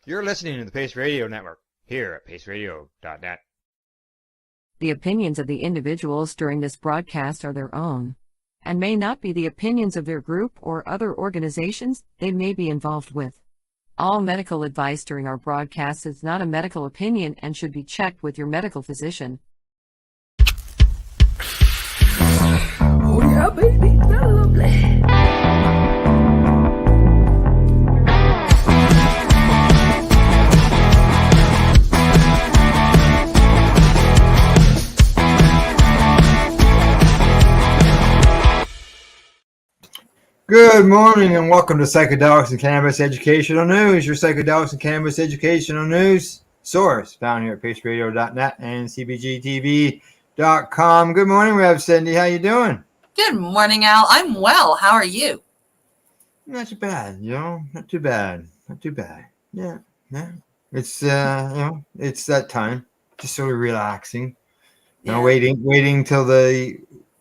You're listening to the Pace Radio Network, here at paceradio.net. The opinions of the individuals during this broadcast are their own, and may not be the opinions of their group or other organizations they may be involved with. All medical advice during our broadcast is not a medical opinion and should be checked with your medical physician. Oh yeah, baby, that's lovely. Good morning and welcome to Psychedelics and Cannabis Educational News, your Psychedelics and Cannabis Educational News source found here at paceradio.net and cbgtv.com. Good morning, Rev Cindy. How you doing? Good morning, Al. I'm well. How are you? Not too bad, not too bad. Yeah. It's it's that time, just sort of relaxing. Yeah. Waiting till the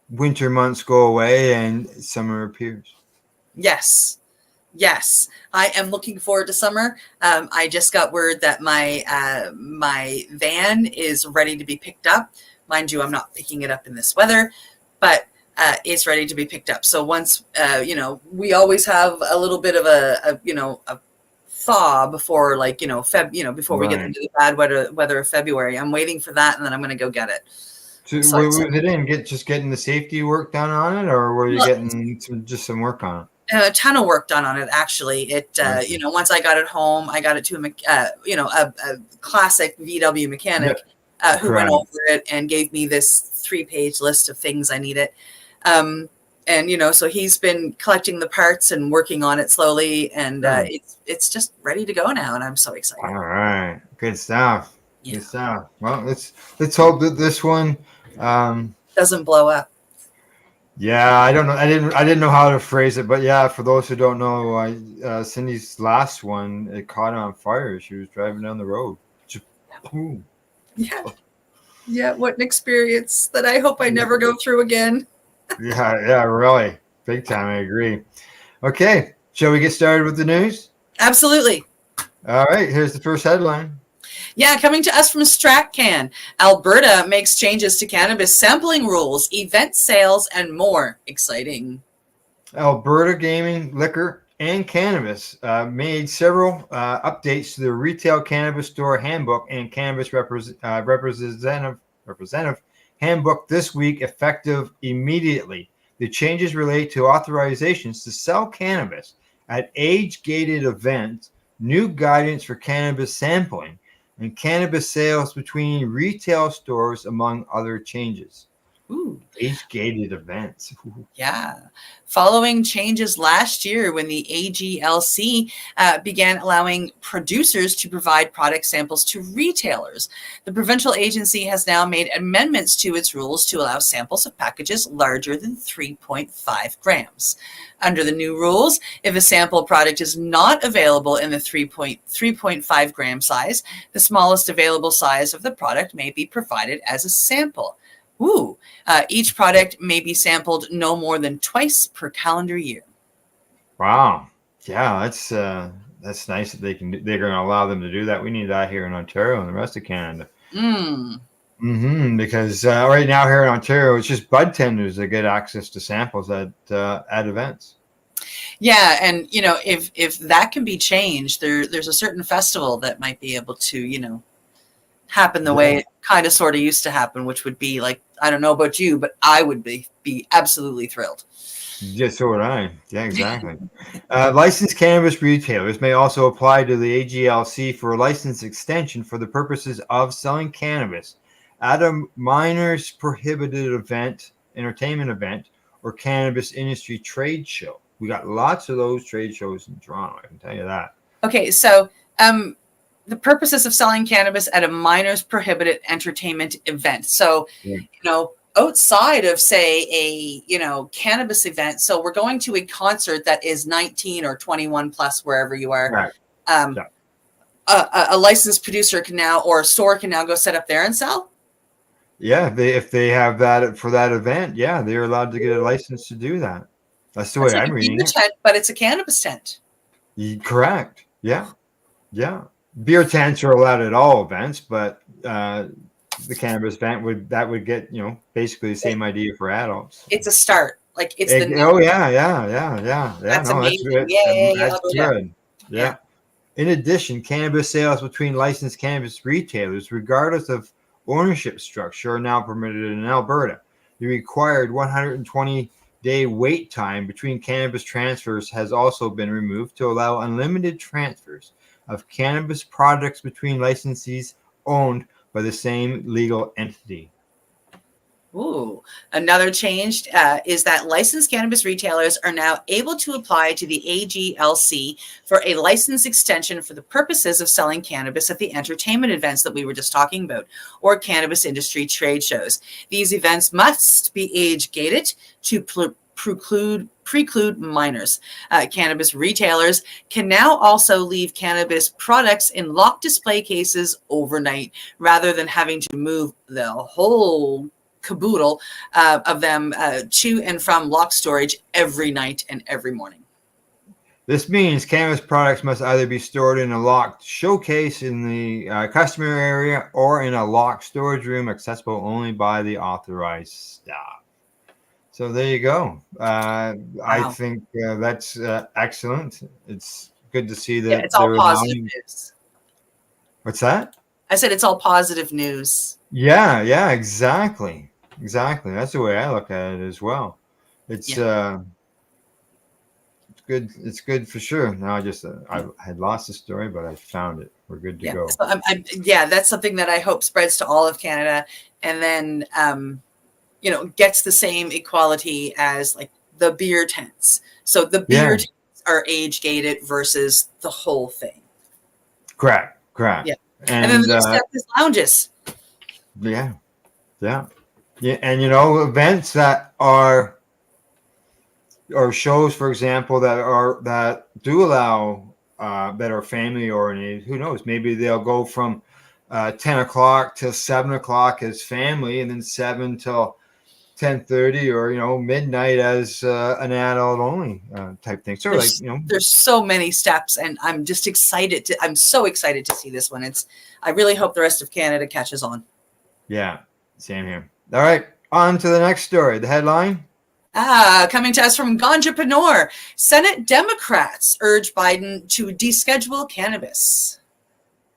winter months go away and summer appears. Yes. I am looking forward to summer. I just got word that my van is ready to be picked up. Mind you, I'm not picking it up in this weather, but it's ready to be picked up. So once, we always have a little bit of a thaw before, before we get into the bad weather of February. I'm waiting for that, and then I'm going to go get it. So was it in getting the safety work done on it, or were you getting some work on it? A ton of work done on it, actually. Once I got it home, I got it to a classic VW mechanic who went over it and gave me this 3-page list of things I needed. So he's been collecting the parts and working on it slowly, and it's just ready to go now, and I'm so excited. All right, good stuff. Yeah. Good stuff. Well, let's hope that this one doesn't blow up. Yeah, I don't know. I didn't know how to phrase it, but yeah, for those who don't know, Cindy's last one, it caught on fire. She was driving down the road. Boom. Yeah. What an experience that I hope I never go through again. Yeah, really, big time. I agree. Okay, shall we get started with the news? Absolutely. All right. Here's the first headline. Yeah, coming to us from StratCan, Alberta makes changes to cannabis sampling rules, event sales, and more. Exciting. Alberta Gaming, Liquor, and Cannabis made several updates to the Retail Cannabis Store Handbook and Cannabis Representative Handbook this week, effective immediately. The changes relate to authorizations to sell cannabis at age-gated events, new guidance for cannabis sampling, and cannabis sales between retail stores, among other changes. Ooh. Age-gated events. Ooh. Yeah. Following changes last year when the AGLC began allowing producers to provide product samples to retailers, the provincial agency has now made amendments to its rules to allow samples of packages larger than 3.5 grams. Under the new rules, if a sample product is not available in the 3.5 gram size, the smallest available size of the product may be provided as a sample. Each product may be sampled no more than twice per calendar year. Wow. Yeah, that's nice that they're going to allow them to do that. We need that here in Ontario and the rest of Canada. Because right now here in Ontario, it's just bud tenders that get access to samples at events. Yeah, and if that can be changed, there's a certain festival that might be able to happen the way it kind of sort of used to happen, which would be like, I don't know about you, but I would be absolutely thrilled. Yeah, so would I. Yeah, exactly. Licensed cannabis retailers may also apply to the AGLC for a license extension for the purposes of selling cannabis at a minors prohibited event, entertainment event, or cannabis industry trade show. We got lots of those trade shows in Toronto, I can tell you that. Okay, so the purposes of selling cannabis at a minors prohibited entertainment event. So, outside of, say, a, cannabis event. So we're going to a concert that is 19 or 21 plus, wherever you are. Right. A licensed producer can now, or a store can now go set up there and sell. Yeah, if they have that for that event, yeah, they're allowed to get a license to do that. That's the way I'm reading it. Tent, but it's a cannabis tent. Correct. Yeah. Beer tents are allowed at all events, but the cannabis event would get basically the same idea for adults. It's a start. Like it's the Oh yeah. That's No, that's amazing. good. Yay, That's Alberta. good. Yeah. In addition, cannabis sales between licensed cannabis retailers, regardless of ownership structure, are now permitted in Alberta. The required 120-day wait time between cannabis transfers has also been removed to allow unlimited transfers of cannabis products between licensees owned by the same legal entity. Ooh, another change is that licensed cannabis retailers are now able to apply to the AGLC for a license extension for the purposes of selling cannabis at the entertainment events that we were just talking about, or cannabis industry trade shows. These events must be age gated to preclude minors. Cannabis retailers can now also leave cannabis products in locked display cases overnight rather than having to move the whole caboodle of them to and from locked storage every night and every morning. This means cannabis products must either be stored in a locked showcase in the customer area or in a locked storage room accessible only by the authorized staff. So there you go. Wow. I think that's excellent. It's good to see that. It's all positive news. What's that? I said it's all positive news. Yeah, exactly. That's the way I look at it as well. It's good. It's good for sure. Now I had lost the story, but I found it. We're good to go. So that's something that I hope spreads to all of Canada, and then gets the same equality as like the beer tents. So the beer tents are age gated versus the whole thing. Correct. Yeah. And then the next step is lounges. Yeah. And events that are, or shows, for example, that do allow that are family oriented. Who knows? Maybe they'll go from 10 o'clock till 7 o'clock as family, and then 7 till 10:30 or midnight as an adult only type thing. So there's so many steps, and I'm just excited I'm so excited to see this one. I really hope the rest of Canada catches on. Yeah, same here. All right, on to the next story. The headline. Coming to us from Ganjapreneur. Senate Democrats urge Biden to deschedule cannabis.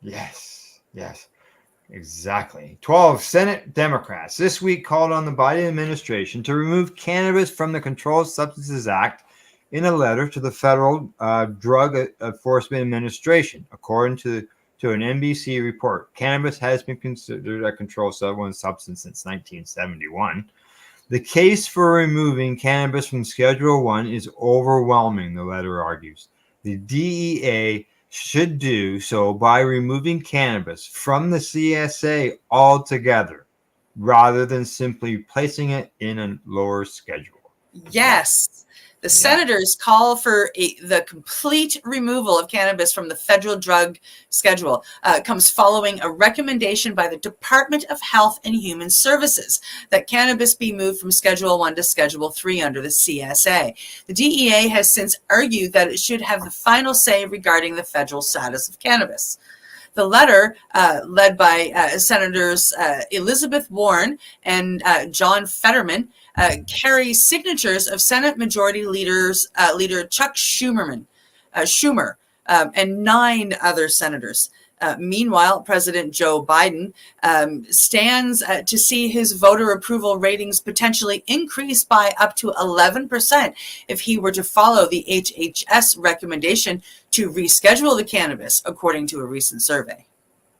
Yes, exactly. 12 Senate Democrats this week called on the Biden administration to remove cannabis from the Controlled Substances Act in a letter to the Federal Drug Enforcement Administration. According to an NBC report, cannabis has been considered a controlled substance since 1971. The case for removing cannabis from Schedule 1 is overwhelming, the letter argues. The DEA should do so by removing cannabis from the CSA altogether, rather than simply placing it in a lower schedule. Yes. The senators call for the complete removal of cannabis from the federal drug schedule. Comes following a recommendation by the Department of Health and Human Services that cannabis be moved from Schedule 1 to Schedule 3 under the CSA. The DEA has since argued that it should have the final say regarding the federal status of cannabis. The letter, led by Senators Elizabeth Warren and John Fetterman, carries signatures of Senate Majority Leader Chuck Schumer, and 9 other senators. Meanwhile, President Joe Biden stands to see his voter approval ratings potentially increase by up to 11% if he were to follow the HHS recommendation to reschedule the cannabis, according to a recent survey.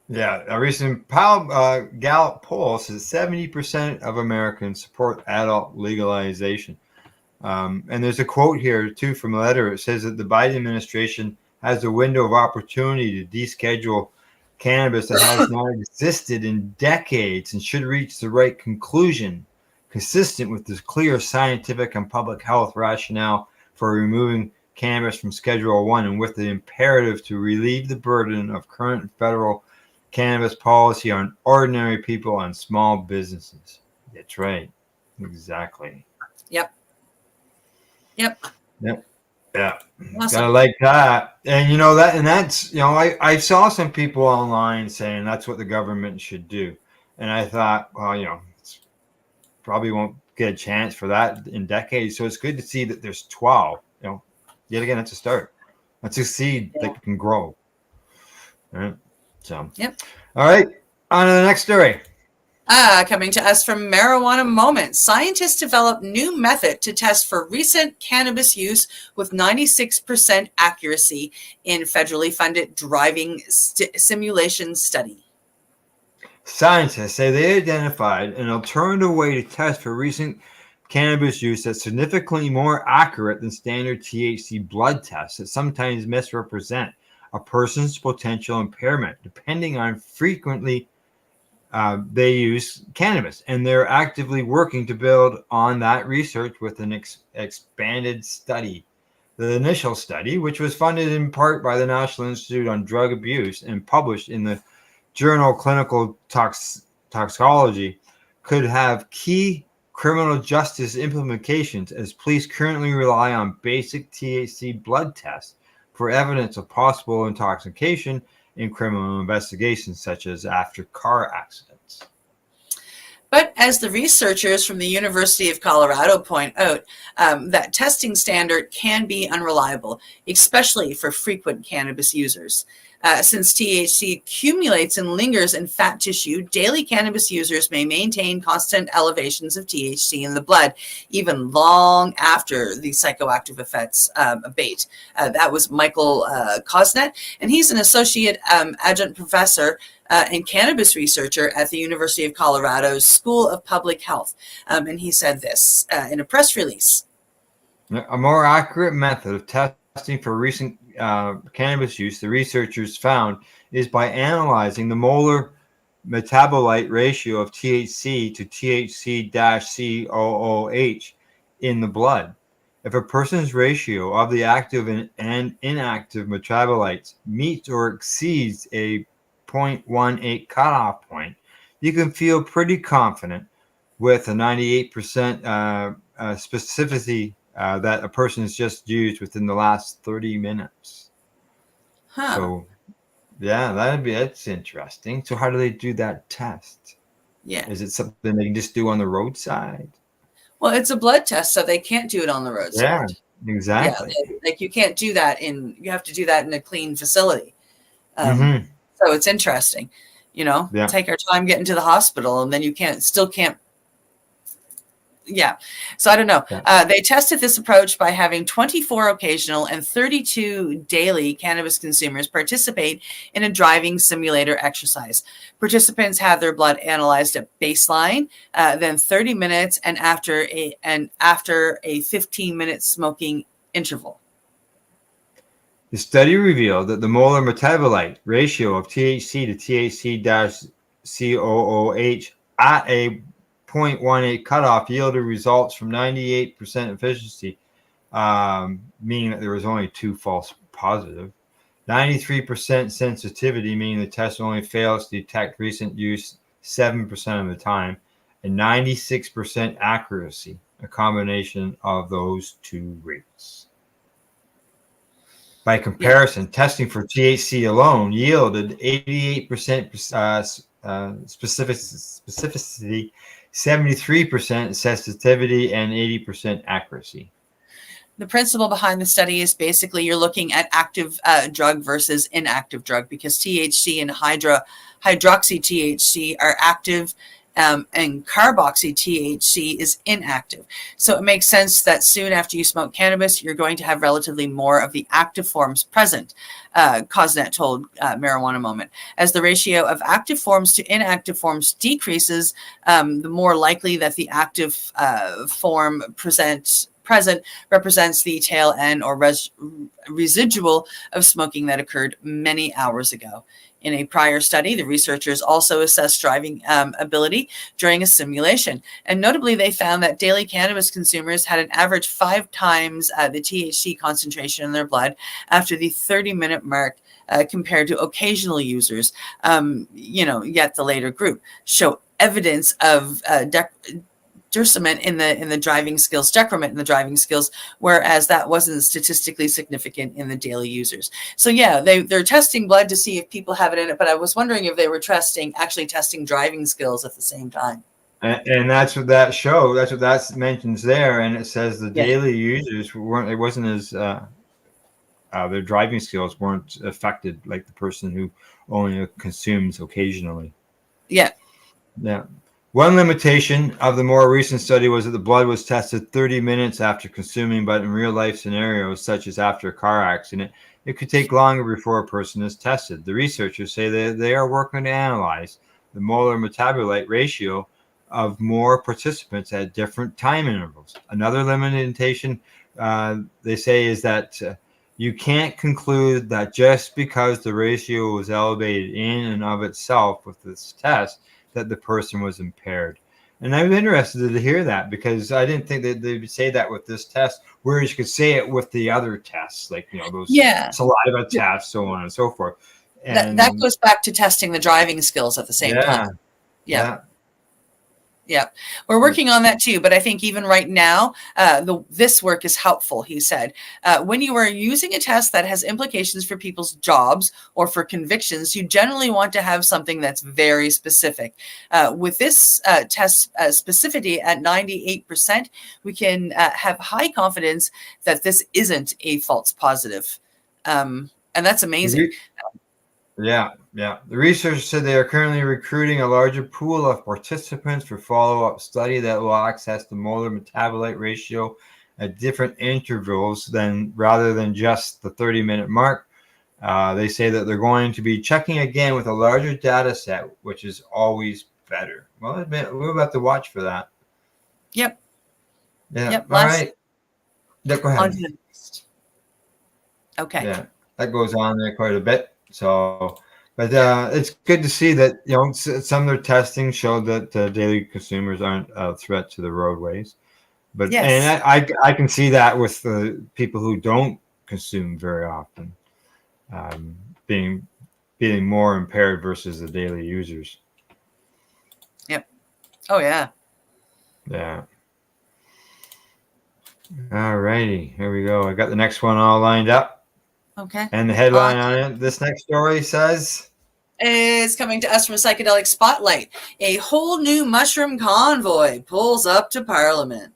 Yeah, a recent Gallup poll says 70% of Americans support adult legalization. And there's a quote here, too, from a letter. It says that the Biden administration has a window of opportunity to deschedule cannabis that has not existed in decades and should reach the right conclusion consistent with this clear scientific and public health rationale for removing cannabis from Schedule 1 and with the imperative to relieve the burden of current federal cannabis policy on ordinary people and small businesses. That's right. Exactly. Yep. Yeah. Awesome. Gotta like that. And you know that, and that's, you know, I saw some people online saying that's what the government should do. And I thought, well, you know, it's probably won't get a chance for that in decades. So it's good to see that there's 12. You know, yet again, that's a start. That's a seed that can grow. All right. So, Yep. all right. On to the next story. Coming to us from Marijuana Moment. Scientists develop new method to test for recent cannabis use with 96% accuracy in federally funded driving simulation study. Scientists say they identified an alternative way to test for recent cannabis use that's significantly more accurate than standard THC blood tests that sometimes misrepresent a person's potential impairment, depending on frequently they use cannabis. And they're actively working to build on that research with an expanded study. The initial study, which was funded in part by the National Institute on Drug Abuse and published in the journal Clinical Toxicology, could have key criminal justice implications as police currently rely on basic THC blood tests for evidence of possible intoxication in criminal investigations, such as after car accidents. But as the researchers from the University of Colorado point out, that testing standard can be unreliable, especially for frequent cannabis users. Since THC accumulates and lingers in fat tissue, daily cannabis users may maintain constant elevations of THC in the blood, even long after the psychoactive effects abate. That was Michael Kosnet, and he's an associate adjunct professor and cannabis researcher at the University of Colorado's School of Public Health. And he said this in a press release. A more accurate method of testing for recent cannabis use, the researchers found, is by analyzing the molar metabolite ratio of THC to THC-COOH in the blood. If a person's ratio of the active and inactive metabolites meets or exceeds a 0.18 cutoff point, you can feel pretty confident with a 98% specificity that a person has just used within the last 30 minutes. Huh. So, yeah, that's interesting. So, how do they do that test? Yeah. Is it something they can just do on the roadside? Well, it's a blood test, so they can't do it on the roadside. Yeah, exactly. Yeah, like you can't do that you have to do that in a clean facility. So it's interesting, take our time getting to the hospital, and then you still can't. Yeah. So I don't know. Yeah. They tested this approach by having 24 occasional and 32 daily cannabis consumers participate in a driving simulator exercise. Participants had their blood analyzed at baseline, then 30 minutes, and after a 15-minute smoking interval. The study revealed that the molar metabolite ratio of THC to THC-COOH at a 0.18 cutoff yielded results from 98% efficiency, meaning that there was only 2 false positive, 93% sensitivity, meaning the test only fails to detect recent use 7% of the time, and 96% accuracy, a combination of those 2 rates. By comparison, testing for THC alone yielded 88% specificity, 73% sensitivity, and 80% accuracy. The principle behind the study is basically you're looking at active drug versus inactive drug, because THC and hydroxy THC are active, and carboxy THC is inactive. So it makes sense that soon after you smoke cannabis, you're going to have relatively more of the active forms present, Kosnet told Marijuana Moment. As the ratio of active forms to inactive forms decreases, the more likely that the active form present represents the tail end or residual of smoking that occurred many hours ago. In a prior study, the researchers also assessed driving ability during a simulation. And notably, they found that daily cannabis consumers had an average 5 times the THC concentration in their blood after the 30-minute mark compared to occasional users, yet the later group show evidence of in the driving skills, decrement in the driving skills, whereas that wasn't statistically significant in the daily users. So yeah, they're testing blood to see if people have it in it, but I was wondering if they were actually testing driving skills at the same time. And that's what that show. That's what that mentions there, and it says the daily users weren't. It wasn't as their driving skills weren't affected like the person who only consumes occasionally. Yeah. Yeah. One limitation of the more recent study was that the blood was tested 30 minutes after consuming, but in real life scenarios, such as after a car accident, it could take longer before a person is tested. The researchers say that they are working to analyze the molar metabolite ratio of more participants at different time intervals. Another limitation, they say, is that you can't conclude that just because the ratio was elevated in and of itself with this test, that the person was impaired. And I'm interested to hear that, because I didn't think that they would say that with this test, whereas you could say it with the other tests, like, those saliva tests, so on and so forth. And that goes back to testing the driving skills at the same time. Yeah, we're working on that too. But I think even right now, this work is helpful, he said. When you are using a test that has implications for people's jobs or for convictions, you generally want to have something that's very specific. With this test specificity at 98%, we can have high confidence that this isn't a false positive. And that's amazing. Yeah. The researchers said they are currently recruiting a larger pool of participants for follow-up study that will access the molar metabolite ratio at different intervals rather than just the 30-minute mark. They say that they're going to be checking again with a larger data set, which is always better. Well, we're about to watch for that. Yep. Yeah. Yep. All right. Yeah, go ahead. Okay. Yeah, that goes on there quite a bit. So, but it's good to see that, some of their testing showed that daily consumers aren't a threat to the roadways. But and I can see that with the people who don't consume very often, being more impaired versus the daily users. Yep. Oh yeah. Yeah. All righty, here we go. I got the next one all lined up. Okay. And the headline on it, this next story says, is coming to us from Psychedelic Spotlight. A whole new mushroom convoy pulls up to Parliament.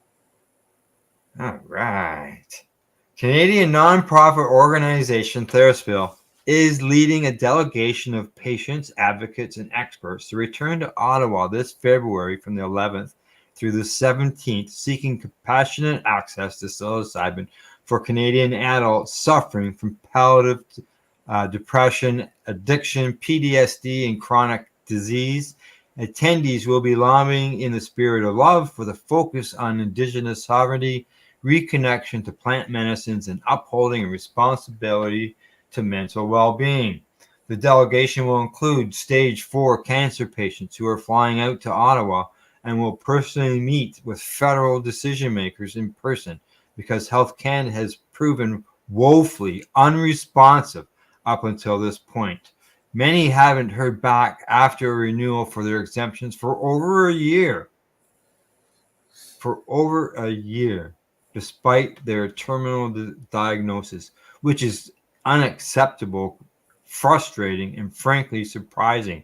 All right. Canadian nonprofit organization Theraspil is leading a delegation of patients, advocates, and experts to return to Ottawa this February from the 11th through the 17th, seeking compassionate access to psilocybin for Canadian adults suffering from palliative depression, addiction, PTSD, and chronic disease. Attendees will be lobbying in the spirit of love for the focus on Indigenous sovereignty, reconnection to plant medicines, and upholding a responsibility to mental well-being. The delegation will include stage 4 cancer patients who are flying out to Ottawa and will personally meet with federal decision makers in person, because Health Canada has proven woefully unresponsive up until this point. Many haven't heard back after a renewal for their exemptions for over a year. Despite their terminal diagnosis, which is unacceptable, frustrating, and frankly surprising.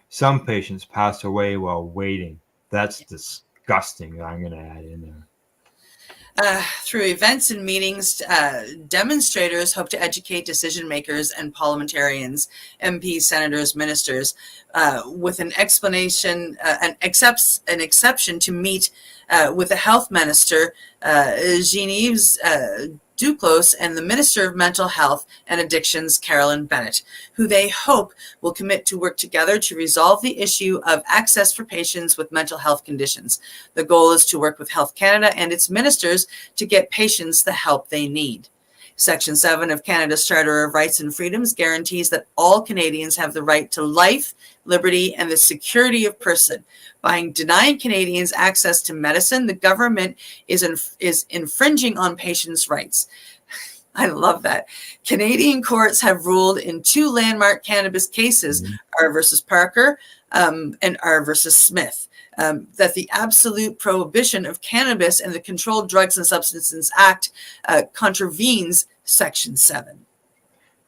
Some patients pass away while waiting. That's disgusting. I'm going to add in there. Through events and meetings, demonstrators hope to educate decision makers and parliamentarians, MPs, senators, ministers, with an explanation, an exception to meet with the health minister, Genevieve Duclos, and the Minister of Mental Health and Addictions, Carolyn Bennett, who they hope will commit to work together to resolve the issue of access for patients with mental health conditions. The goal is to work with Health Canada and its ministers to get patients the help they need. Section 7 of Canada's Charter of Rights and Freedoms guarantees that all Canadians have the right to life, liberty, and the security of person. By denying Canadians access to medicine, the government is infringing on patients' rights. I love that. Canadian courts have ruled in 2 landmark cannabis cases, R versus Parker and R versus Smith, that the absolute prohibition of cannabis and the Controlled Drugs and Substances Act contravenes Section 7.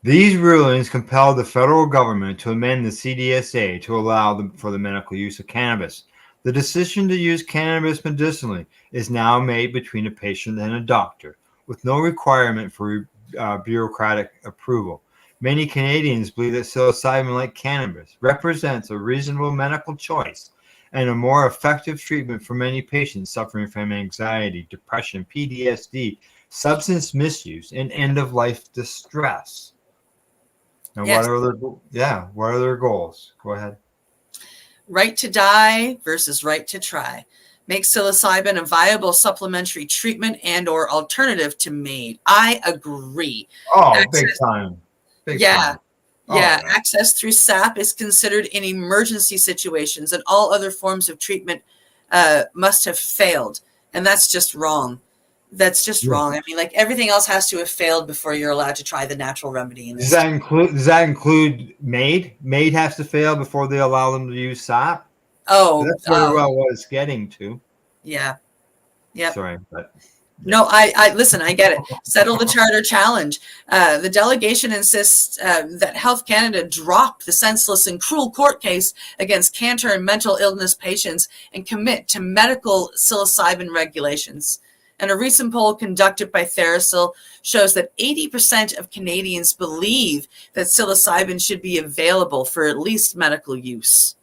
These rulings compelled the federal government to amend the CDSA to allow for the medical use of cannabis. The decision to use cannabis medicinally is now made between a patient and a doctor, with no requirement for bureaucratic approval. Many Canadians believe that psilocybin, like cannabis, represents a reasonable medical choice and a more effective treatment for many patients suffering from anxiety, depression, PTSD, substance misuse, and end-of-life distress. Now, Yes. what are their goals? Go ahead. Right to die versus right to try. Make psilocybin a viable supplementary treatment and or alternative to MAID. I agree. Oh, big time. Big time. Yeah, access through SAP is considered in emergency situations, and all other forms of treatment must have failed. And that's just wrong. That's just wrong. I mean, like, everything else has to have failed before you're allowed to try the natural remedy. Does that include MAID? MAID has to fail before they allow them to use SAP? Oh, that's very well what it's getting to. Yeah. Yeah. Sorry, but no, I listen, I get it. Settle the charter challenge. The delegation insists that Health Canada drop the senseless and cruel court case against cancer and mental illness patients and commit to medical psilocybin regulations. And a recent poll conducted by Therasil shows that 80% of Canadians believe that psilocybin should be available for at least medical use.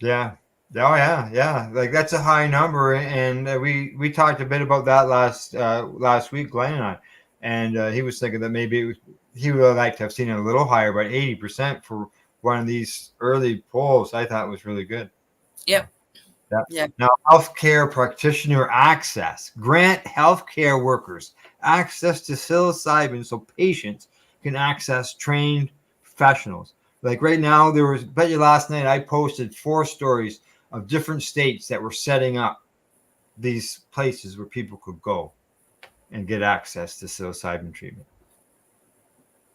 Yeah. Oh yeah. Like, that's a high number, and we talked a bit about that last week, Glenn and I, and he was thinking that maybe he would like to have seen it a little higher, but 80% for one of these early polls, I thought was really good. Yep. Yeah. Now, healthcare practitioner access. Grant healthcare workers access to psilocybin so patients can access trained professionals. Like right now, bet you last night I posted 4 stories of different states that were setting up these places where people could go and get access to psilocybin treatment.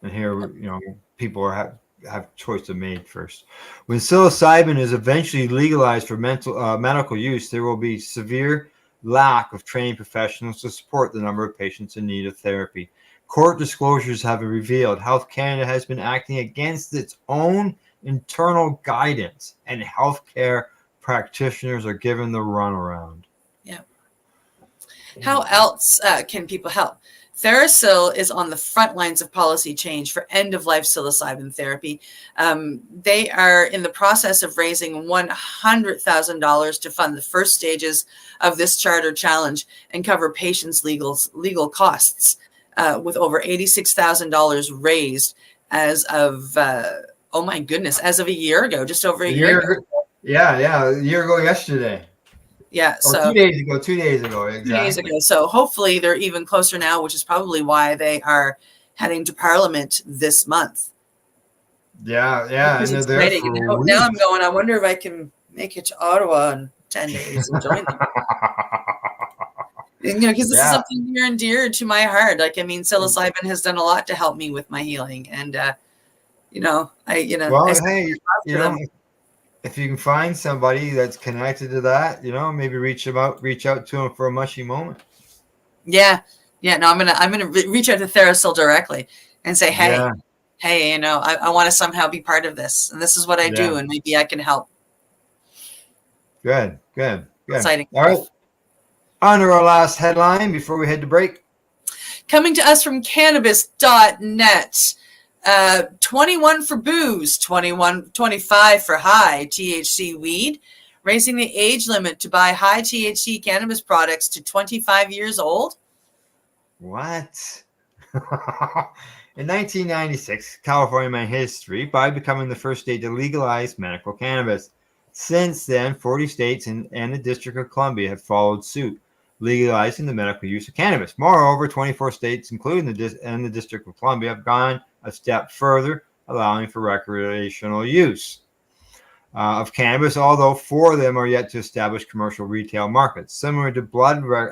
And here, people have choice of made first. When psilocybin is eventually legalized for medical use, there will be severe lack of trained professionals to support the number of patients in need of therapy. Court disclosures have revealed Health Canada has been acting against its own internal guidance, and healthcare practitioners are given the runaround. Yeah. How else can people help? Therasil is on the front lines of policy change for end-of-life psilocybin therapy. They are in the process of raising $100,000 to fund the first stages of this charter challenge and cover patients' legal costs, with over $86,000 raised as of, as of a year ago, just over a year ago. Yeah, a year ago yesterday. Yeah, so 2 days ago, exactly. 2 days ago. So hopefully they're even closer now, which is probably why they are heading to Parliament this month. Yeah, and they're there for now I'm going, I wonder if I can make it to Ottawa in 10 days and join them. And, because this is something near and dear to my heart. Like, I mean, psilocybin has done a lot to help me with my healing, and if you can find somebody that's connected to that, maybe reach out to them for a mushy moment. Yeah. No, I'm gonna reach out to Therasil directly and say, hey, I want to somehow be part of this, and this is what I do, and maybe I can help. Good. Exciting. All right. On to our last headline before we head to break. Coming to us from cannabis.net. 21 for booze, 25 for high THC weed, raising the age limit to buy high THC cannabis products to 25 years old. What? In 1996, California made history by becoming the first state to legalize medical cannabis. Since then, 40 states and the District of Columbia have followed suit, legalizing the medical use of cannabis. Moreover, 24 states, including the District of Columbia, have gone a step further, allowing for recreational use of cannabis, although 4 of them are yet to establish commercial retail markets. Similar to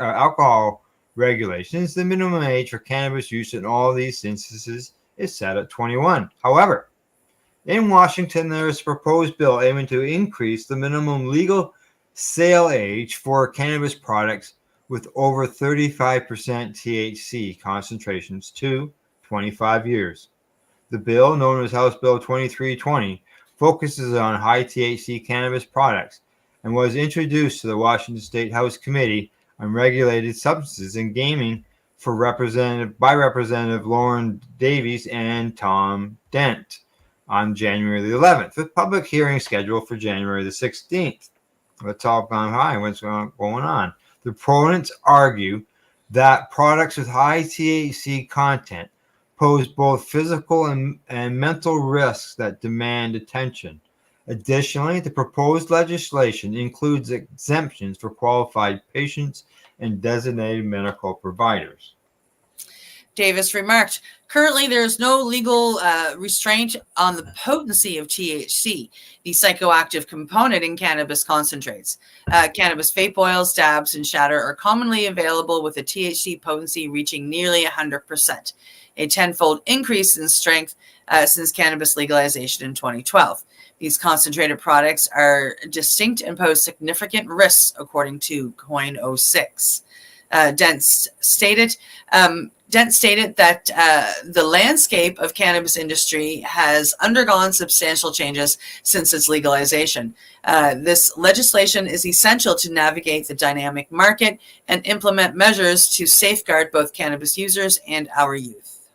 alcohol regulations, the minimum age for cannabis use in all these instances is set at 21. However, in Washington, there is a proposed bill aiming to increase the minimum legal sale age for cannabis products with over 35% THC concentrations to 25 years. The bill, known as House Bill 2320, focuses on high THC cannabis products and was introduced to the Washington State House Committee on Regulated Substances and Gaming by Representative Lauren Davies and Tom Dent on January the 11th, with public hearing scheduled for January the 16th. Let's all gone high. What's going on? The proponents argue that products with high THC content pose both physical and mental risks that demand attention. Additionally, the proposed legislation includes exemptions for qualified patients and designated medical providers. Davis remarked, currently there is no legal restraint on the potency of THC, the psychoactive component in cannabis concentrates. Cannabis vape oils, dabs, and shatter are commonly available with a THC potency reaching nearly 100%, a tenfold increase in strength since cannabis legalization in 2012. These concentrated products are distinct and pose significant risks, according to Coin 06. Dent stated that the landscape of cannabis industry has undergone substantial changes since its legalization. This legislation is essential to navigate the dynamic market and implement measures to safeguard both cannabis users and our youth.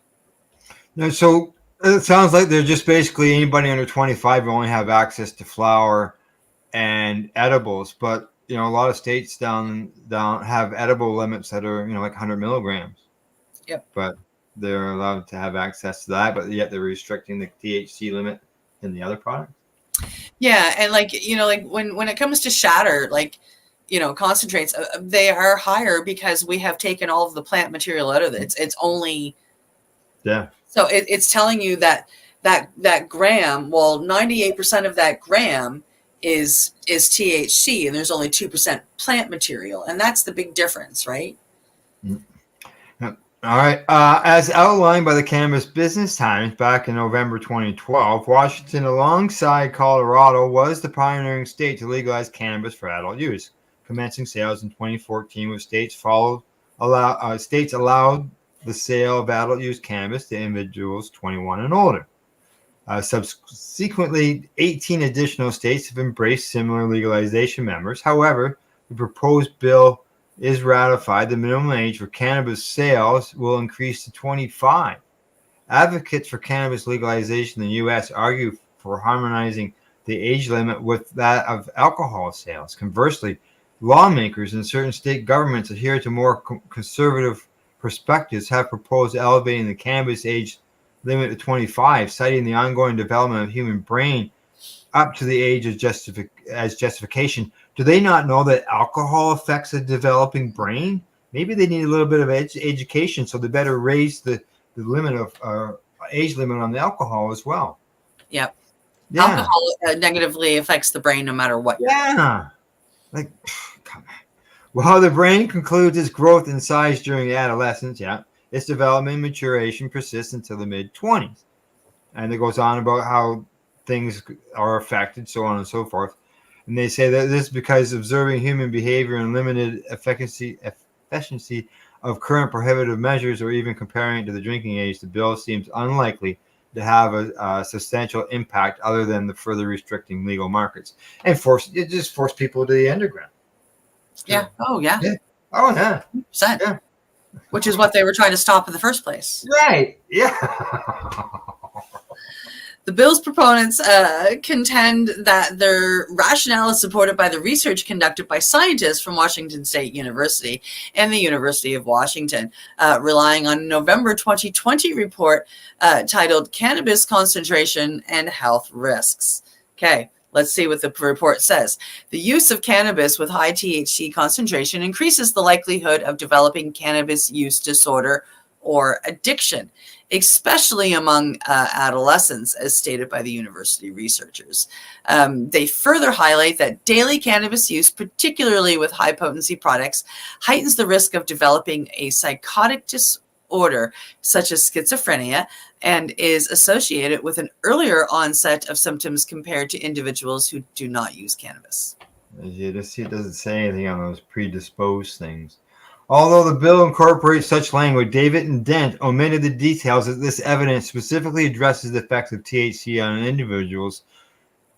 Now, so it sounds like they're just basically anybody under 25 will only have access to flower and edibles, but a lot of states down have edible limits that are like 100 milligrams. Yep. But they're allowed to have access to that, but yet they're restricting the THC limit in the other products. Yeah, and when it comes to shatter, concentrates, they are higher because we have taken all of the plant material out of it. It's only So it's telling you that gram, 98% of that gram is THC, and there's only 2% plant material, and that's the big difference, right? All right. As outlined by the Cannabis Business Times back in November 2012, Washington, alongside Colorado, was the pioneering state to legalize cannabis for adult use, commencing sales in 2014, with states allowed the sale of adult use cannabis to individuals 21 and older. Subsequently, 18 additional states have embraced similar legalization measures. However, the proposed bill is ratified, the minimum age for cannabis sales will increase to 25. Advocates for cannabis legalization in the U.S. argue for harmonizing the age limit with that of alcohol sales. Conversely, lawmakers in certain state governments adhere to more conservative perspectives have proposed elevating the cannabis age limit to 25, citing the ongoing development of human brain up to the age of justification. Do they not know that alcohol affects a developing brain? Maybe they need a little bit of education, so they better raise the limit of age limit on the alcohol as well. Yep. Yeah. Alcohol negatively affects the brain no matter what. Yeah. While the brain concludes its growth in size during adolescence, its development and maturation persists until the mid-20s. And it goes on about how things are affected, so on and so forth. And they say that this is because observing human behavior and limited efficiency of current prohibitive measures, or even comparing it to the drinking age, the bill seems unlikely to have a substantial impact other than the further restricting legal markets and force people to the underground. Yeah. Oh, yeah. Oh, yeah. 100%. Yeah. Which is what they were trying to stop in the first place. Right. Yeah. The bill's proponents contend that their rationale is supported by the research conducted by scientists from Washington State University and the University of Washington, relying on a November 2020 report titled Cannabis Concentration and Health Risks. Okay, let's see what the report says. The use of cannabis with high THC concentration increases the likelihood of developing cannabis use disorder or addiction, especially among adolescents, as stated by the university researchers. They further highlight that daily cannabis use, particularly with high-potency products, heightens the risk of developing a psychotic disorder, such as schizophrenia, and is associated with an earlier onset of symptoms compared to individuals who do not use cannabis. You just see it doesn't say anything on those predisposed things. Although the bill incorporates such language, David and Dent omitted the details that this evidence specifically addresses the effects of THC on individuals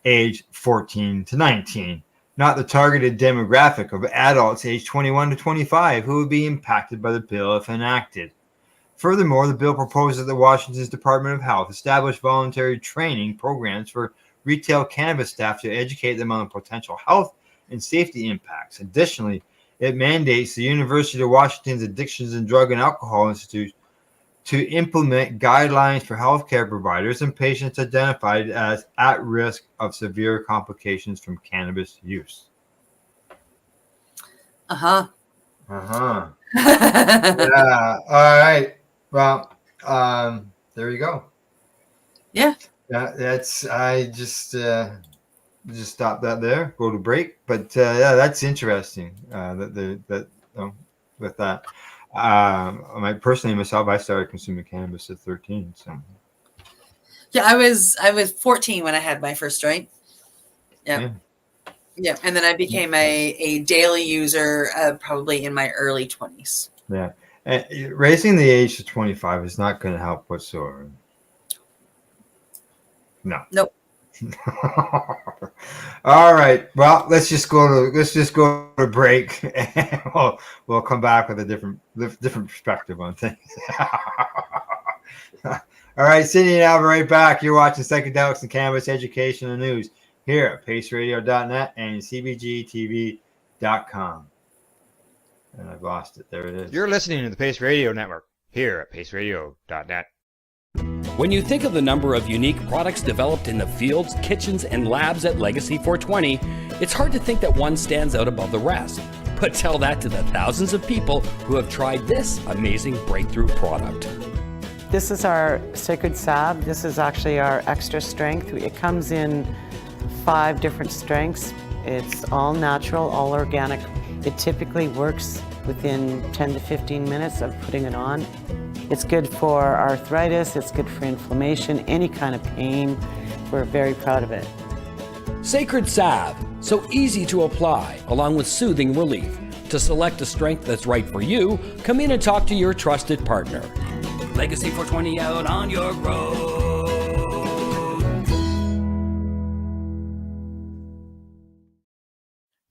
aged 14 to 19, not the targeted demographic of adults aged 21 to 25 who would be impacted by the bill if enacted. Furthermore, the bill proposes that Washington's Department of Health establish voluntary training programs for retail cannabis staff to educate them on the potential health and safety impacts. Additionally, it mandates the University of Washington's Addictions and Drug and Alcohol Institute to implement guidelines for healthcare providers and patients identified as at risk of severe complications from cannabis use. Uh-huh. Yeah. All right. Well, there you go. Yeah. That's I just stop that there. Go to break. But yeah, that's interesting. With that. Myself, I started consuming cannabis at 13. So. Yeah, I was 14 when I had my first joint. Yeah. And then I became a daily user probably in my early 20s. Yeah. And raising the age to 25 is not going to help whatsoever. No. Nope. All right. Well, let's just go to break, and we'll come back with a different perspective on things. All right, Cindy and I'll be right back. You're watching Psychedelics and Cannabis Education and News here at paceradio.net and cbgtv.com. And I've lost it. There it is. You're listening to the Pace Radio Network here at paceradio.net. When you think of the number of unique products developed in the fields, kitchens, and labs at Legacy 420, it's hard to think that one stands out above the rest. But tell that to the thousands of people who have tried this amazing breakthrough product. This is our Sacred Salve. This is actually our extra strength. It comes in 5 different strengths. It's all natural, all organic. It typically works within 10 to 15 minutes of putting it on. It's good for arthritis, it's good for inflammation, any kind of pain. We're very proud of it. Sacred Salve, so easy to apply, along with soothing relief. To select a strength that's right for you, come in and talk to your trusted partner. Legacy 420 out on your road.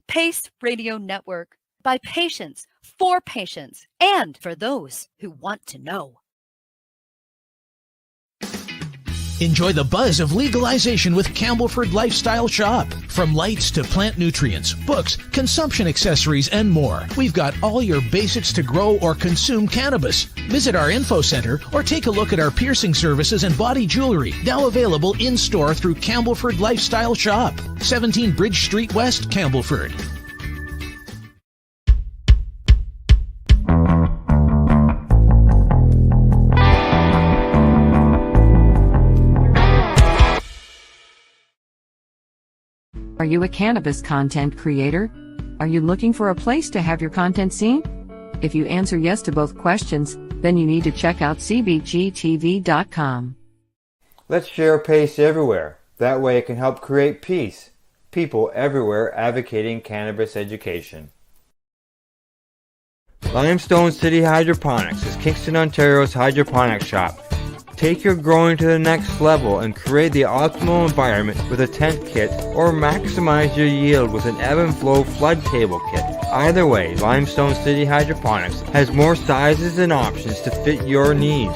Pace Radio Network, by patients, for patients, and for those who want to know. Enjoy the buzz of legalization with Campbellford Lifestyle Shop. From lights to plant nutrients, books, consumption accessories, and more, we've got all your basics to grow or consume cannabis. Visit our info center or take a look at our piercing services and body jewelry, now available in-store through Campbellford Lifestyle Shop, 17 Bridge Street West, Campbellford. Are you a cannabis content creator? Are you looking for a place to have your content seen? If you answer yes to both questions, then you need to check out cbgtv.com. Let's share Pace everywhere. That way it can help create peace. People everywhere advocating cannabis education. Limestone City Hydroponics is Kingston, Ontario's hydroponics shop. Take your growing to the next level and create the optimal environment with a tent kit, or maximize your yield with an ebb and flow flood table kit. Either way, Limestone City Hydroponics has more sizes and options to fit your needs.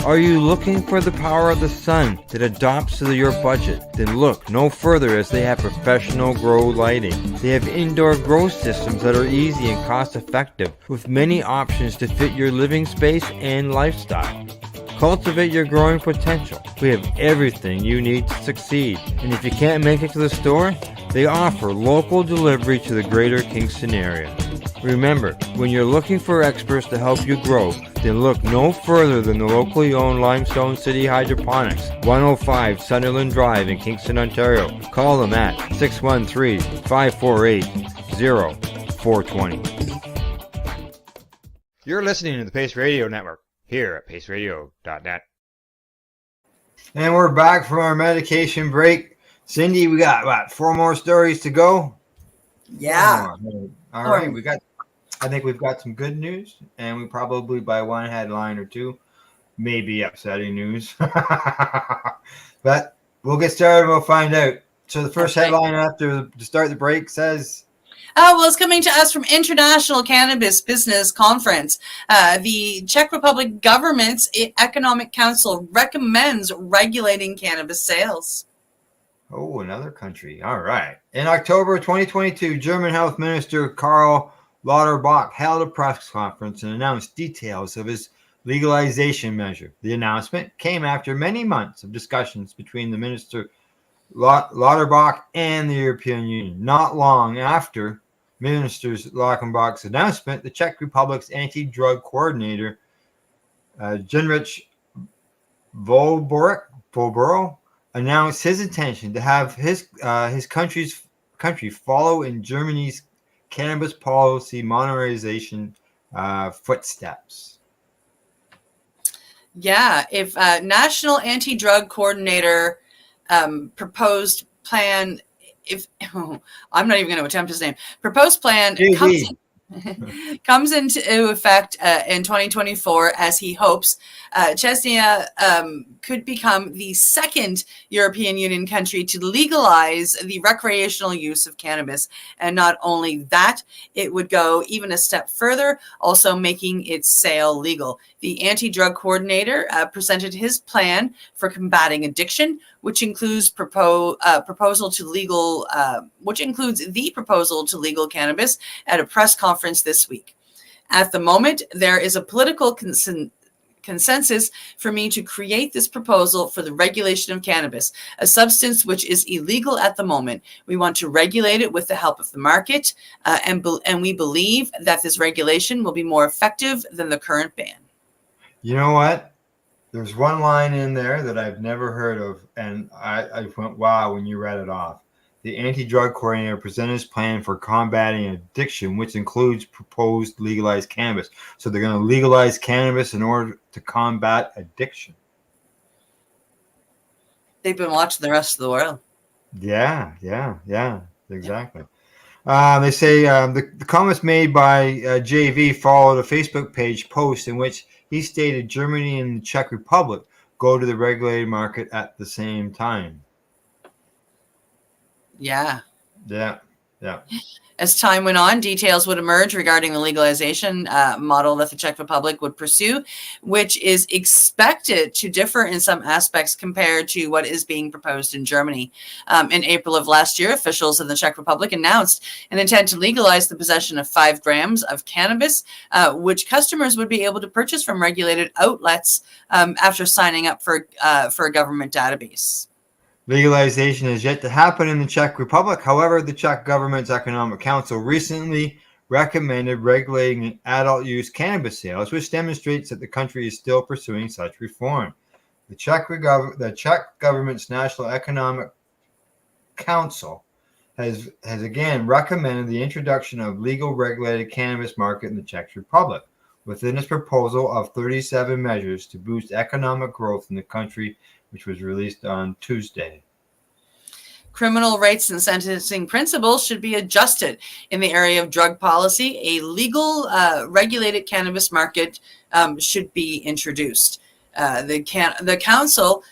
Are you looking for the power of the sun that adapts to your budget? Then look no further, as they have professional grow lighting. They have indoor grow systems that are easy and cost effective, with many options to fit your living space and lifestyle. Cultivate your growing potential. We have everything you need to succeed. And if you can't make it to the store, they offer local delivery to the greater Kingston area. Remember, when you're looking for experts to help you grow, then look no further than the locally owned Limestone City Hydroponics, 105 Sunderland Drive in Kingston, Ontario. Call them at 613-548-0420. You're listening to the Pace Radio Network here at paceradio.net. And we're back from our medication break. Cindy, we got, 4 more stories to go? Yeah. All right. I think we've got some good news, and we probably by one headline or two, maybe upsetting news. But we'll get started. We'll find out. So the first headline after to start the break says, well, it's coming to us from International Cannabis Business Conference. The Czech Republic government's Economic Council recommends regulating cannabis sales. oh, another country. All right. In October 2022, German Health Minister Karl Lauterbach held a press conference and announced details of his legalization measure. The announcement came after many months of discussions between the minister Lauterbach and the European Union. Not long after Minister Lauterbach's announcement, the Czech Republic's anti-drug coordinator, Jindřich Volborough, announced his intention to have his country follow in Germany's cannabis policy modernization footsteps. Yeah, if National Anti-Drug Coordinator proposed plan, I'm not even going to attempt his name. Proposed plan comes into effect in 2024, as he hopes. Czechia could become the second European Union country to legalize the recreational use of cannabis. And not only that, it would go even a step further, also making its sale legal. The anti-drug coordinator presented his plan for combating addiction, which includes the proposal to legal cannabis at a press conference this week. At the moment, there is a political consensus for me to create this proposal for the regulation of cannabis, a substance which is illegal at the moment. We want to regulate it with the help of the market, and we believe that this regulation will be more effective than the current ban. You know what? There's one line in there that I've never heard of, and I went, wow, when you read it off. The anti-drug coordinator presented his plan for combating addiction, which includes proposed legalized cannabis. So they're going to legalize cannabis in order to combat addiction. They've been watching the rest of the world. Yeah, exactly. They say the comments made by JV followed a Facebook page post in which he stated Germany and the Czech Republic go to the regulated market at the same time. Yeah. As time went on, details would emerge regarding the legalization model that the Czech Republic would pursue, which is expected to differ in some aspects compared to what is being proposed in Germany. In April of last year, officials in the Czech Republic announced an intent to legalize the possession of 5 grams of cannabis, which customers would be able to purchase from regulated outlets after signing up for a government database. Legalization is yet to happen in the Czech Republic. However, the Czech government's Economic Council recently recommended regulating adult use cannabis sales, which demonstrates that the country is still pursuing such reform. The Czech government's National Economic Council has again recommended the introduction of legal regulated cannabis market in the Czech Republic within its proposal of 37 measures to boost economic growth in the country, which was released on Tuesday. Criminal rates and sentencing principles should be adjusted in the area of drug policy. A legal regulated cannabis market should be introduced. The council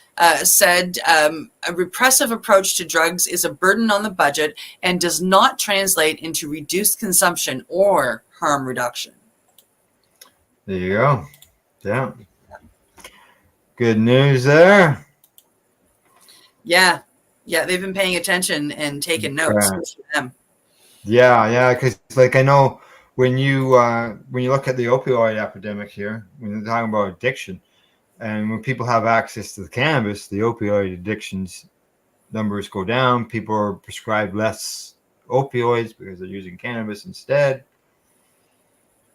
said a repressive approach to drugs is a burden on the budget and does not translate into reduced consumption or harm reduction. There you go. Yeah. Good news there. Yeah, they've been paying attention and taking notes. Yeah, because like I know when you look at the opioid epidemic here, when you're talking about addiction, and when people have access to the cannabis, the opioid addictions numbers go down. People are prescribed less opioids because they're using cannabis instead.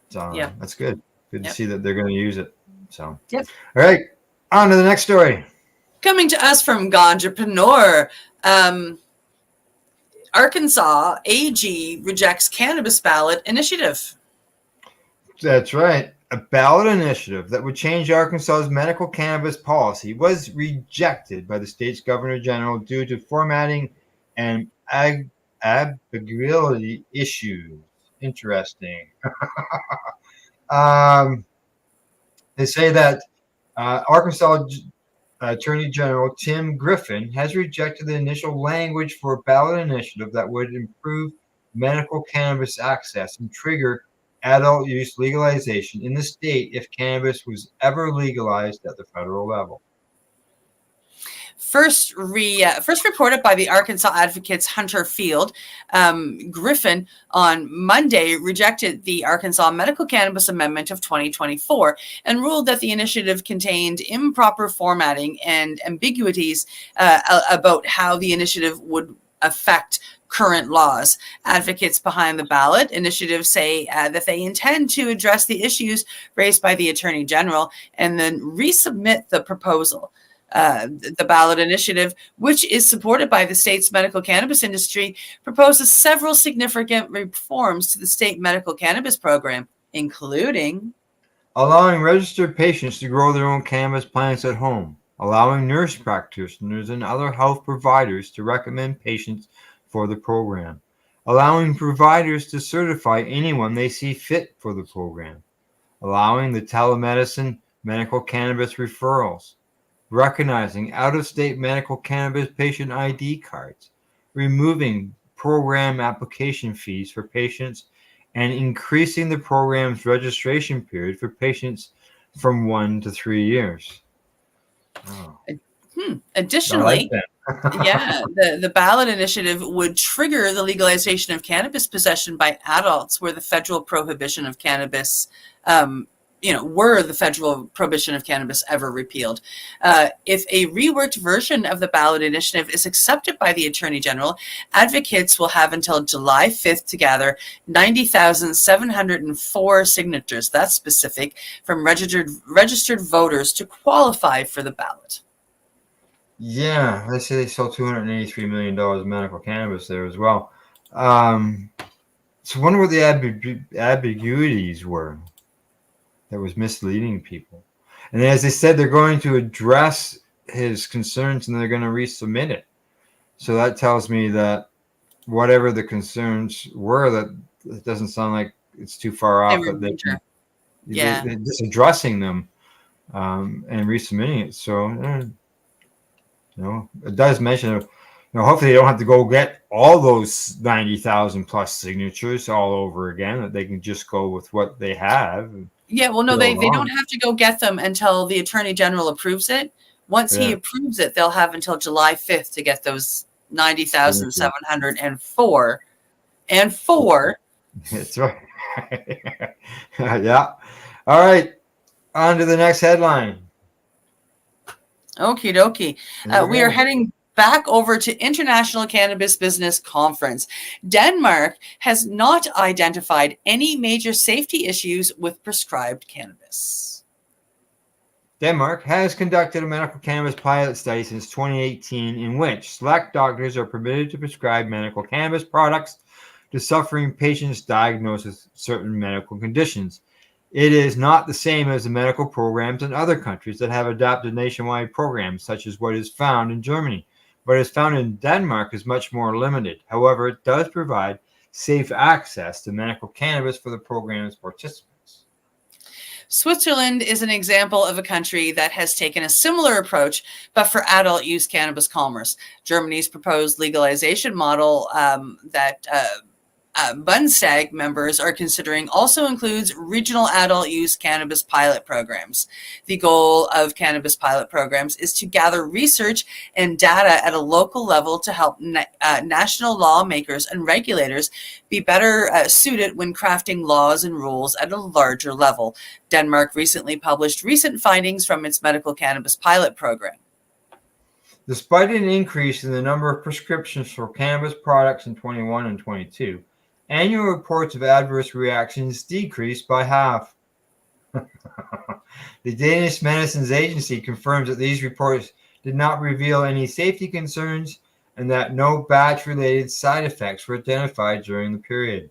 So that's good. Good to see that they're going to use it. So all right, on to the next story. Coming to us from Ganjapreneur, Arkansas AG rejects cannabis ballot initiative. That's right. A ballot initiative that would change Arkansas's medical cannabis policy was rejected by the state's governor general due to formatting and ambiguity issues. Interesting. They say that Arkansas Attorney General Tim Griffin has rejected the initial language for a ballot initiative that would improve medical cannabis access and trigger adult use legalization in the state if cannabis was ever legalized at the federal level. First reported by the Arkansas Advocate's Hunter Field, Griffin on Monday rejected the Arkansas Medical Cannabis Amendment of 2024 and ruled that the initiative contained improper formatting and ambiguities about how the initiative would affect current laws. Advocates behind the ballot initiative say that they intend to address the issues raised by the Attorney General and then resubmit the proposal. The ballot initiative, which is supported by the state's medical cannabis industry, proposes several significant reforms to the state medical cannabis program, including allowing registered patients to grow their own cannabis plants at home, allowing nurse practitioners and other health providers to recommend patients for the program, allowing providers to certify anyone they see fit for the program, allowing the telemedicine medical cannabis referrals, recognizing out-of-state medical cannabis patient ID cards, removing program application fees for patients, and increasing the program's registration period for patients from 1 to 3 years. Oh. Additionally, the ballot initiative would trigger the legalization of cannabis possession by adults where the federal prohibition of cannabis were the federal prohibition of cannabis ever repealed. If a reworked version of the ballot initiative is accepted by the Attorney General, advocates will have until July 5th to gather 90,704 signatures, that's specific, from registered voters to qualify for the ballot. Yeah, they say they sold $283 million of medical cannabis there as well. So I wonder what the ambiguities were that was misleading people. And as they said, they're going to address his concerns and they're going to resubmit it. So that tells me that whatever the concerns were, that it doesn't sound like it's too far off. They're just addressing them and resubmitting it. So, it does mention, hopefully they don't have to go get all those 90,000 plus signatures all over again, that they can just go with what they have. Yeah, well, no, they don't have to go get them until the Attorney General approves it. Once he approves it, they'll have until July 5th to get those 90,704 and 4. That's right. Yeah. All right. On to the next headline. Okie dokie. We are heading back over to International Cannabis Business Conference. Denmark has not identified any major safety issues with prescribed cannabis. Denmark has conducted a medical cannabis pilot study since 2018 in which select doctors are permitted to prescribe medical cannabis products to suffering patients diagnosed with certain medical conditions. It is not the same as the medical programs in other countries that have adopted nationwide programs, such as what is found in Germany. What is found in Denmark is much more limited. However, it does provide safe access to medical cannabis for the program's participants. Switzerland is an example of a country that has taken a similar approach, but for adult use cannabis commerce. Germany's proposed legalization model that Bundestag members are considering also includes regional adult use cannabis pilot programs. The goal of cannabis pilot programs is to gather research and data at a local level to help national lawmakers and regulators be better suited when crafting laws and rules at a larger level. Denmark recently published recent findings from its medical cannabis pilot program. Despite an increase in the number of prescriptions for cannabis products in 21 and 22, annual reports of adverse reactions decreased by half. The Danish Medicines Agency confirms that these reports did not reveal any safety concerns and that no batch-related side effects were identified during the period.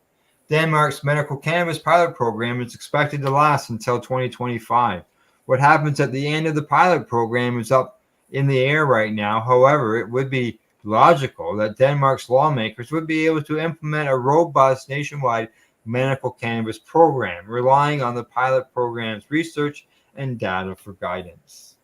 Denmark's medical cannabis pilot program is expected to last until 2025. What happens at the end of the pilot program is up in the air right now. However, it would be logical that Denmark's lawmakers would be able to implement a robust nationwide medical cannabis program, relying on the pilot program's research and data for guidance.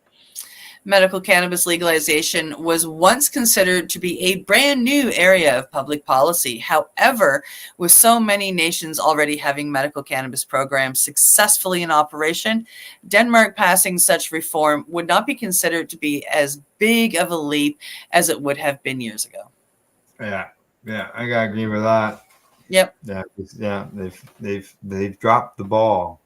Medical cannabis legalization was once considered to be a brand new area of public policy. However, with so many nations already having medical cannabis programs successfully in operation, Denmark passing such reform would not be considered to be as big of a leap as it would have been years ago. Yeah, I gotta agree with that. Yep. Yeah, they've dropped the ball,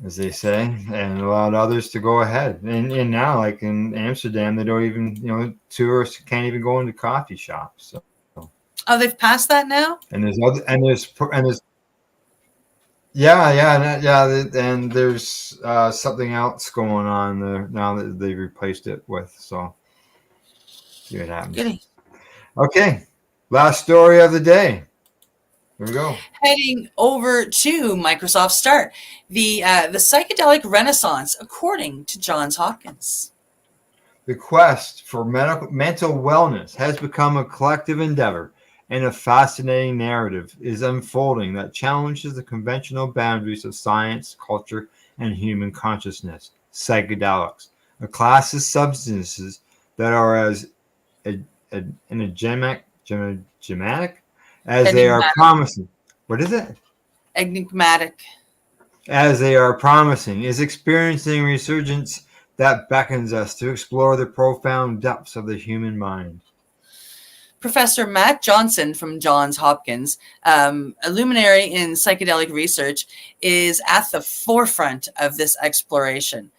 as they say, and allowed others to go ahead. And now, like in Amsterdam, they don't even, tourists can't even go into coffee shops. So. Oh, they've passed that now? And there's and there's something else going on there now that they've replaced it with. So see what happens. Goody. Okay, last story of the day. Here we go. Heading over to Microsoft Start, the psychedelic renaissance, according to Johns Hopkins. The quest for mental wellness has become a collective endeavor, and a fascinating narrative is unfolding that challenges the conventional boundaries of science, culture, and human consciousness. Psychedelics, a class of substances that are as enigmatic as they are promising. What is it? Enigmatic. As they are promising, is experiencing resurgence that beckons us to explore the profound depths of the human mind. Professor Matt Johnson from Johns Hopkins, a luminary in psychedelic research, is at the forefront of this exploration.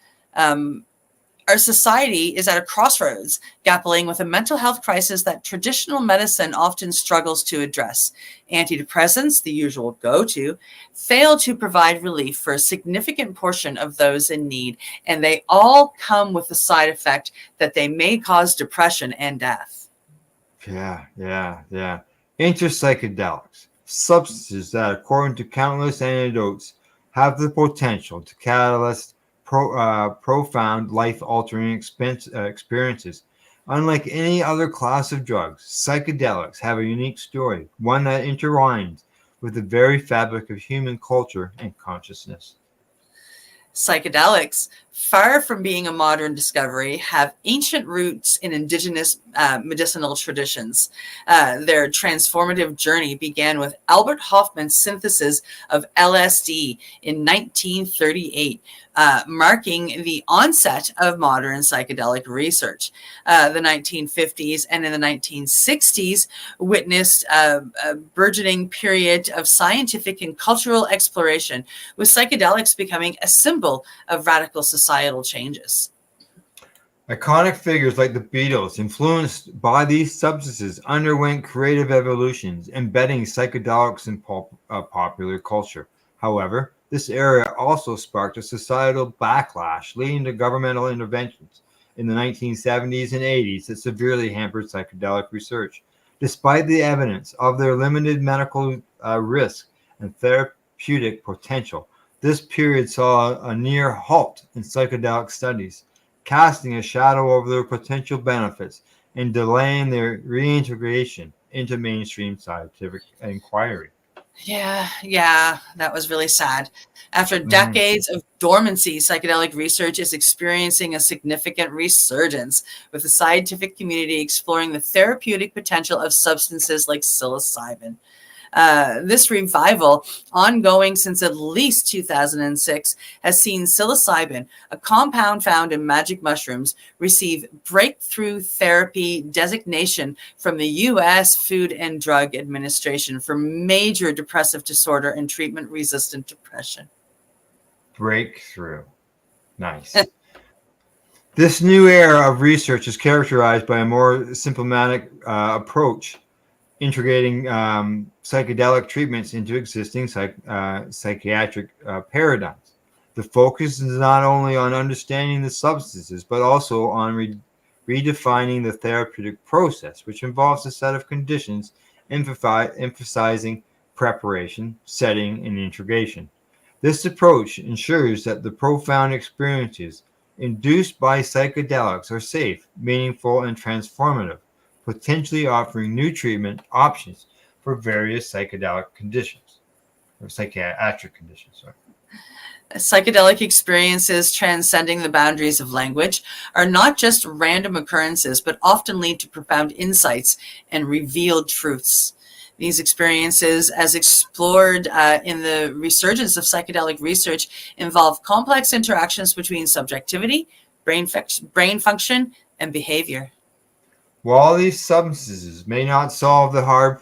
Our society is at a crossroads, grappling with a mental health crisis that traditional medicine often struggles to address. Antidepressants, the usual go-to, fail to provide relief for a significant portion of those in need, and they all come with the side effect that they may cause depression and death. Yeah. Psychedelics, substances that, according to countless anecdotes, have the potential to catalyze profound life-altering experiences. Unlike any other class of drugs, psychedelics have a unique story, one that intertwines with the very fabric of human culture and consciousness. Psychedelics, far from being a modern discovery, have ancient roots in indigenous medicinal traditions. Their transformative journey began with Albert Hofmann's synthesis of LSD in 1938, marking the onset of modern psychedelic research. The 1950s and in the 1960s witnessed a burgeoning period of scientific and cultural exploration, with psychedelics becoming a symbol of radical societal changes. Iconic figures like the Beatles, influenced by these substances, underwent creative evolutions, embedding psychedelics in popular culture. However, this era also sparked a societal backlash, leading to governmental interventions in the 1970s and 80s that severely hampered psychedelic research. Despite the evidence of their limited medical risk and therapeutic potential, this period saw a near halt in psychedelic studies, casting a shadow over their potential benefits and delaying their reintegration into mainstream scientific inquiry. Yeah, that was really sad. After decades of dormancy, psychedelic research is experiencing a significant resurgence, with the scientific community exploring the therapeutic potential of substances like psilocybin. This revival, ongoing since at least 2006, has seen psilocybin, a compound found in magic mushrooms, receive breakthrough therapy designation from the U.S. Food and Drug Administration for major depressive disorder and treatment-resistant depression. Breakthrough. Nice. This new era of research is characterized by a more symptomatic approach, integrating psychedelic treatments into existing psychiatric paradigms. The focus is not only on understanding the substances, but also on redefining the therapeutic process, which involves a set of conditions emphasizing preparation, setting, and integration. This approach ensures that the profound experiences induced by psychedelics are safe, meaningful, and transformative, potentially offering new treatment options for various psychedelic conditions, or psychiatric conditions. Sorry. Psychedelic experiences transcending the boundaries of language are not just random occurrences, but often lead to profound insights and revealed truths. These experiences, as explored in the resurgence of psychedelic research, involve complex interactions between subjectivity, brain function, and behavior. While these substances may not solve the hard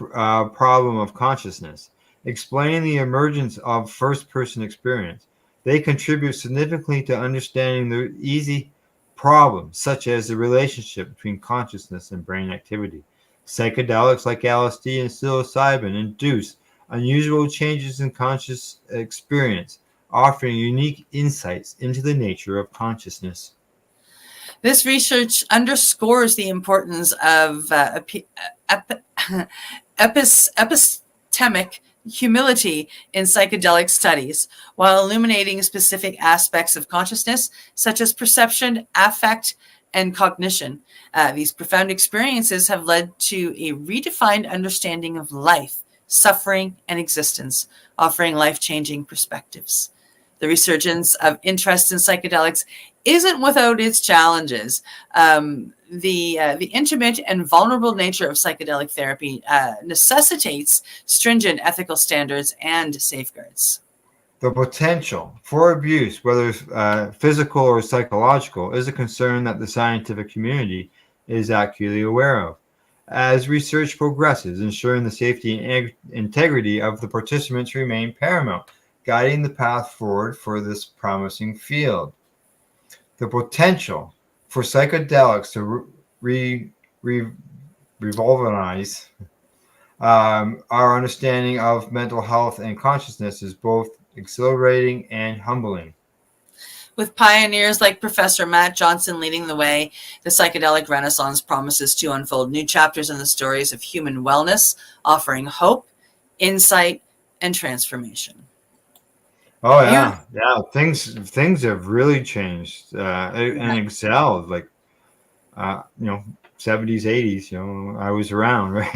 problem of consciousness, explaining the emergence of first-person experience, they contribute significantly to understanding the easy problems, such as the relationship between consciousness and brain activity. Psychedelics like LSD and psilocybin induce unusual changes in conscious experience, offering unique insights into the nature of consciousness. This research underscores the importance of epistemic humility in psychedelic studies, while illuminating specific aspects of consciousness, such as perception, affect, and cognition. These profound experiences have led to a redefined understanding of life, suffering, and existence, offering life-changing perspectives. The resurgence of interest in psychedelics isn't without its challenges. The intimate and vulnerable nature of psychedelic therapy necessitates stringent ethical standards and safeguards. The potential for abuse, whether physical or psychological, is a concern that the scientific community is acutely aware of. As research progresses, ensuring the safety and integrity of the participants remain paramount, guiding the path forward for this promising field. The potential for psychedelics to revolutionize our understanding of mental health and consciousness is both exhilarating and humbling. With pioneers like Professor Matt Johnson leading the way, the psychedelic renaissance promises to unfold new chapters in the stories of human wellness, offering hope, insight, and transformation. Oh yeah, things have really changed and excelled. Like 70s, 80s. I was around, right?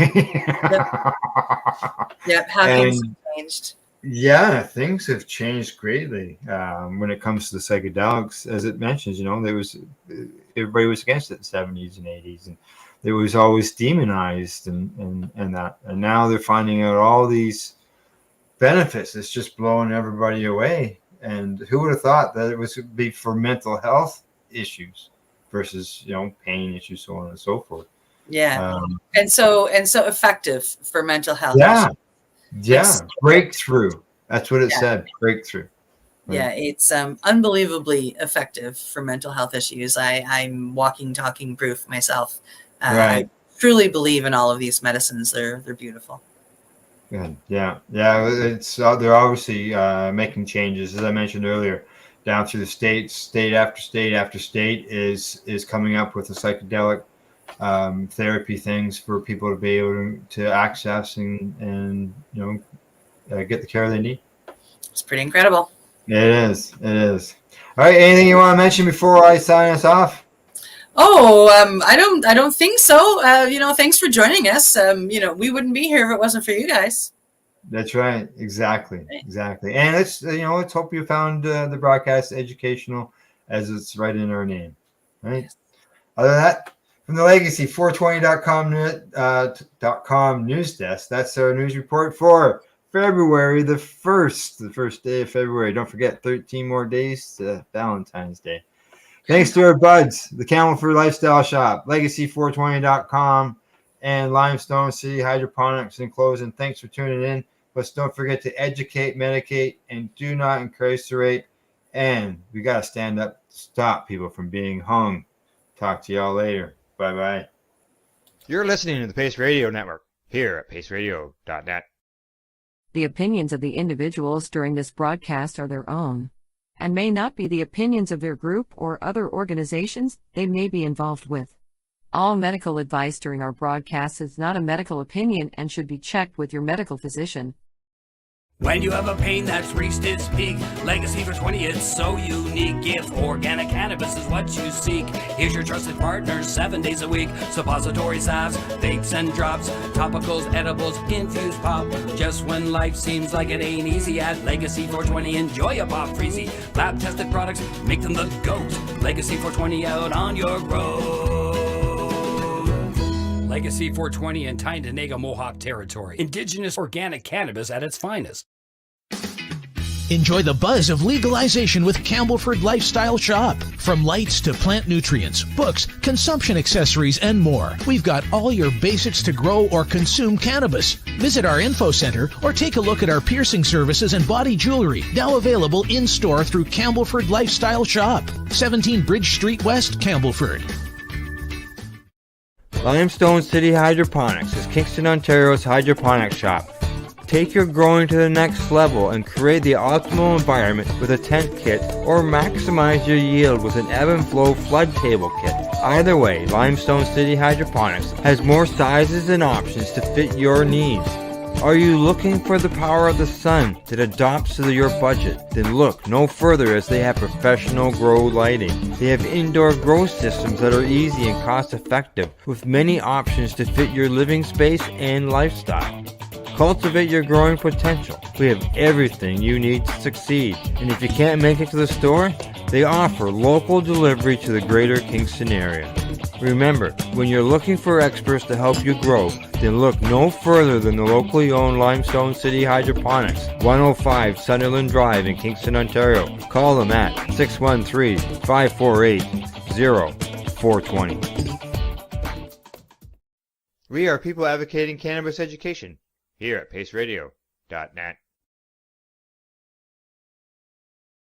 Yep. How things have changed. Yeah, things have changed greatly when it comes to the psychedelics. As it mentions, everybody was against it in the 70s and 80s, and it was always demonized and that. And now they're finding out all these benefits. It's just blowing everybody away. And who would have thought that it would be for mental health issues versus pain issues, so on and so forth. Yeah, and so effective for mental health. Yeah. issues. Yeah, breakthrough. That's what it said. Breakthrough. Right. Yeah, it's unbelievably effective for mental health issues. I'm walking, talking proof myself. Right. I truly believe in all of these medicines. They're beautiful. Good. Yeah. It's they're obviously making changes, as I mentioned earlier, down through the states. State after state after state is coming up with the psychedelic therapy things for people to be able to access and get the care they need. It's pretty incredible. It is. All right. Anything you want to mention before I sign us off? Oh, I don't think so. Thanks for joining us. We wouldn't be here if it wasn't for you guys. That's right. Exactly. And let's hope you found the broadcast educational, as it's right in our name. Right. Yes. Other than that, from the legacy420.com news desk, that's our news report for February the 1st, the first day of February. Don't forget, 13 more days to Valentine's Day. Thanks to our buds, the Campbellford Lifestyle Shop, legacy420.com, and Limestone City Hydroponics. In closing, thanks for tuning in. But don't forget to educate, medicate, and do not incarcerate. And we got to stand up to stop people from being hung. Talk to y'all later. Bye-bye. You're listening to the Pace Radio Network here at paceradio.net. The opinions of the individuals during this broadcast are their own, and may not be the opinions of their group or other organizations they may be involved with. All medical advice during our broadcast is not a medical opinion and should be checked with your medical physician. When you have a pain that's reached its peak, Legacy for 20, it's so unique. If organic cannabis is what you seek, here's your trusted partner 7 days a week. Suppository salves, vapes and drops, topicals, edibles, infused pop. Just when life seems like it ain't easy, at Legacy 420, enjoy a pop freezy. Lab tested products, make them the GOAT. Legacy 420 out on your road. Legacy 420 in Tyendinaga Mohawk territory. Indigenous organic cannabis at its finest. Enjoy the buzz of legalization with Campbellford Lifestyle Shop. From lights to plant nutrients, books, consumption accessories, and more, we've got all your basics to grow or consume cannabis. Visit our info center or take a look at our piercing services and body jewelry, now available in-store through Campbellford Lifestyle Shop, 17 Bridge Street West, Campbellford. Limestone City Hydroponics is Kingston, Ontario's hydroponics shop. Take your growing to the next level and create the optimal environment with a tent kit, or maximize your yield with an ebb and flow flood table kit. Either way, Limestone City Hydroponics has more sizes and options to fit your needs. Are you looking for the power of the sun that adapts to your budget? Then look no further, as they have professional grow lighting. They have indoor grow systems that are easy and cost effective, with many options to fit your living space and lifestyle. Cultivate your growing potential. We have everything you need to succeed. And if you can't make it to the store, they offer local delivery to the greater Kingston area. Remember, when you're looking for experts to help you grow, then look no further than the locally owned Limestone City Hydroponics, 105 Sunderland Drive in Kingston, Ontario. Call them at 613-548-0420. We are people advocating cannabis education here at paceradio.net.